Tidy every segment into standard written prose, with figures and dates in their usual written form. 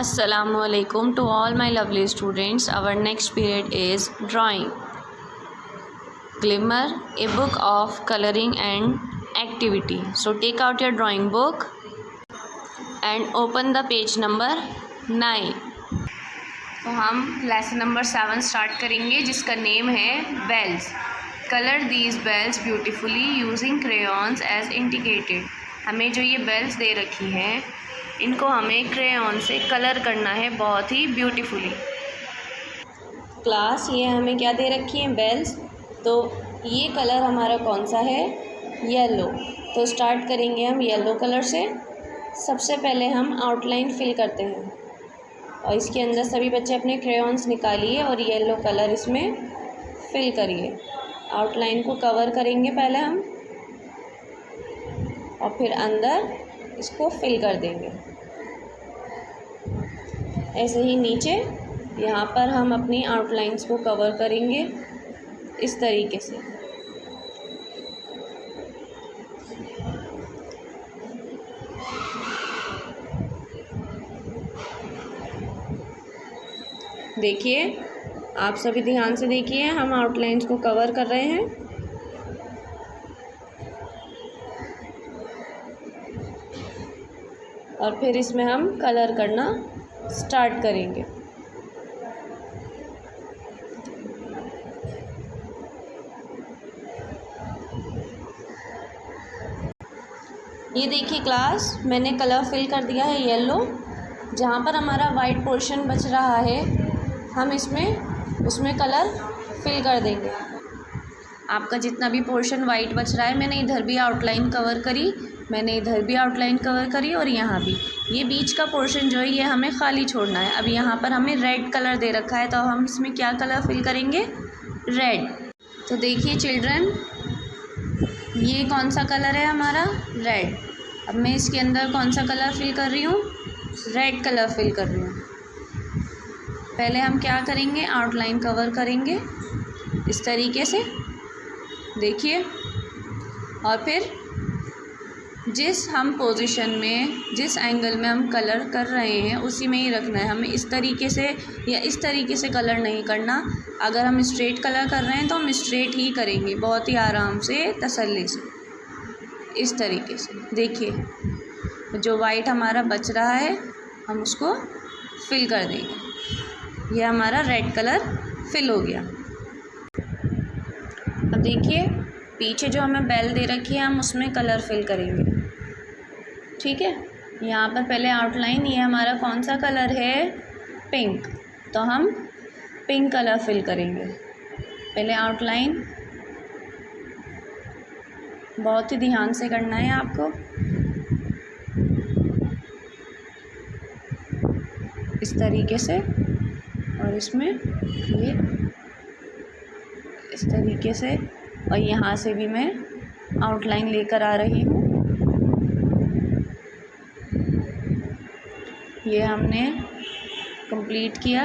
Assalamualaikum to all my lovely students. Our next period is drawing. Glimmer, a book of coloring and activity. So take out your drawing book and open the page number 9. तो हम lesson number 7 start करेंगे जिसका name है bells. Colour these bells beautifully using crayons as indicated. हमें जो ये bells दे रखी हैं इनको हमें क्रेयॉन से कलर करना है बहुत ही ब्यूटीफुली. क्लास ये हमें क्या दे रखी है बेल्स. तो ये कलर हमारा कौन सा है, येलो. तो स्टार्ट करेंगे हम येलो कलर से. सबसे पहले हम आउटलाइन फिल करते हैं और इसके अंदर सभी बच्चे अपने क्रेयॉन्स निकालिए और येलो कलर इसमें फिल करिए. आउटलाइन को कवर करेंगे पहले हम और फिर अंदर इसको फिल कर देंगे. ऐसे ही नीचे यहाँ पर हम अपनी आउटलाइंस को कवर करेंगे इस तरीके से. देखिए, आप सभी ध्यान से देखिए, हम आउटलाइंस को कवर कर रहे हैं. और फिर इसमें हम कलर करना स्टार्ट करेंगे. ये देखिए क्लास, मैंने कलर फिल कर दिया है येलो. जहाँ पर हमारा वाइट पोर्शन बच रहा है हम उसमें कलर फिल कर देंगे. आपका जितना भी पोर्शन वाइट बच रहा है, मैंने इधर भी आउटलाइन कवर करी, मैंने इधर भी आउटलाइन कवर करी और यहाँ भी. ये बीच का पोर्शन जो है ये हमें खाली छोड़ना है. अब यहाँ पर हमें रेड कलर दे रखा है तो हम इसमें क्या कलर फिल करेंगे, रेड. तो देखिए चिल्ड्रन, ये कौन सा कलर है हमारा, रेड. अब मैं इसके अंदर कौन सा कलर फिल कर रही हूँ, रेड कलर फिल कर रही हूँ. पहले हम क्या करेंगे, आउटलाइन कवर करेंगे इस तरीके से, देखिए. और फिर जिस हम पोजीशन में, जिस एंगल में हम कलर कर रहे हैं उसी में ही रखना है. हमें इस तरीके से या इस तरीके से कलर नहीं करना. अगर हम स्ट्रेट कलर कर रहे हैं तो हम स्ट्रेट ही करेंगे, बहुत ही आराम से, तसल्ली से, इस तरीके से. देखिए, जो वाइट हमारा बच रहा है हम उसको फिल कर देंगे. ये हमारा रेड कलर फिल हो गया. अब देखिए, पीछे जो हमें बेल दे रखी है हम उसमें कलर फिल करेंगे. ठीक है, यहाँ पर पहले आउटलाइन, ये हमारा कौन सा कलर है, पिंक. तो हम पिंक कलर फिल करेंगे. पहले आउटलाइन बहुत ही ध्यान से करना है आपको, इस तरीके से. और इसमें ये इस तरीके से, और यहाँ से भी मैं आउटलाइन लेकर आ रही हूँ. ये हमने कंप्लीट किया.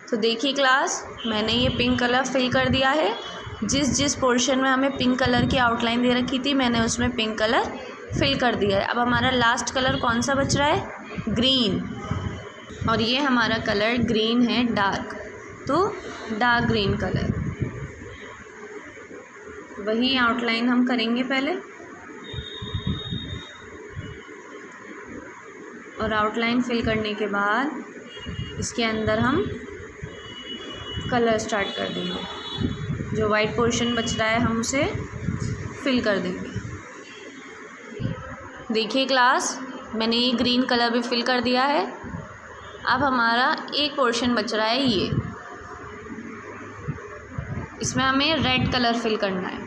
तो देखिए क्लास, मैंने ये पिंक कलर फिल कर दिया है. जिस पोर्शन में हमें पिंक कलर की आउटलाइन दे रखी थी मैंने उसमें पिंक कलर फिल कर दिया है. अब हमारा लास्ट कलर कौन सा बच रहा है, ग्रीन. और ये हमारा कलर ग्रीन है, डार्क. तो डार्क ग्रीन कलर, वही आउटलाइन हम करेंगे पहले. और आउटलाइन फिल करने के बाद इसके अंदर हम कलर स्टार्ट कर देंगे. जो वाइट पोर्शन बच रहा है हम उसे फिल कर देंगे. देखिए क्लास, मैंने ये ग्रीन कलर भी फिल कर दिया है. अब हमारा एक पोर्शन बच रहा है ये, इसमें हमें रेड कलर फिल करना है.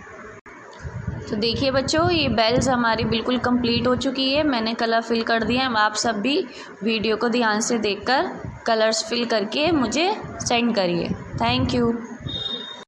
तो देखिए बच्चों, ये बेल्स हमारी बिल्कुल कंप्लीट हो चुकी है. मैंने कलर फिल कर दिए हैं. आप सब भी वीडियो को ध्यान से देखकर कलर्स फिल करके मुझे सेंड करिए. Thank you.